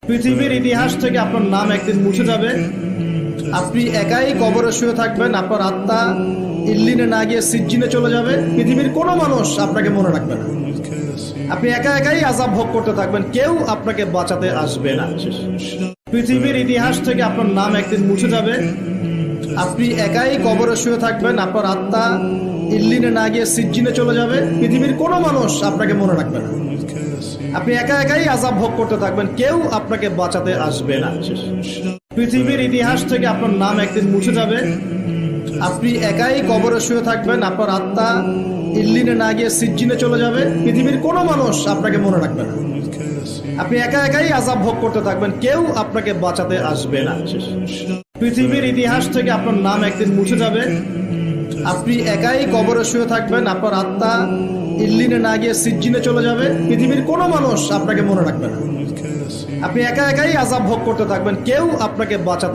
পৃথিবীর ইতিহাস থেকে আপনার নাম একদিন মুছে যাবে। আপনি একাই কবরে শুয়ে থাকবেন, আপনার আত্মা ইল্লিনে না গিয়ে সিজ্জিনে চলে যাবে। পৃথিবীর কোনো মানুষ আপনাকে মনে রাখবে না। আপনি একা একাই আযাব ভোগ করতে থাকবেন, কেউ আপনাকে বাঁচাতে আসবে না। পৃথিবীর ইতিহাস থেকে আপনার নাম একদিন মুছে যাবে। আপনি একাই কবরে শুয়ে থাকবেন, আপনার আত্মা ইল্লিনে না গিয়ে সিজ্জিনে চলে যাবে। পৃথিবীর কোনো মানুষ আপনাকে মনে রাখবে না। আপনি একা একাই আযাব ভোগ করতে থাকবেন, কেউ আপনাকে বাঁচাতে আসবে না। পৃথিবীর ইতিহাস থেকে আপনার নাম একদিন মুছে যাবে। আপনি একাই কবরে শুয়ে থাকবেন, আপনার আত্মা ইল্লিনে না গিয়ে সিজ্জিনে চলে যাবে। পৃথিবীর কোনো মানুষ আপনাকে মনে রাখবে না। আপনি একা একাই আযাব ভোগ করতে থাকবেন, কেউ আপনাকে বাঁচাতে আসবে না। পৃথিবীর ইতিহাস থেকে আপনার নাম একদিন মুছে যাবে। আপনি একাই কবরে শুয়ে থাকবেন, আপনার আত্মা ইল্লিনে না গিয়ে সিজ্জিনে চলে যাবে। পৃথিবীর কোনো মানুষ আপনাকে মনে রাখবে না। আপনি একা একাই আযাব ভোগ করতে থাকবেন, কেউ আপনাকে বাঁচাতে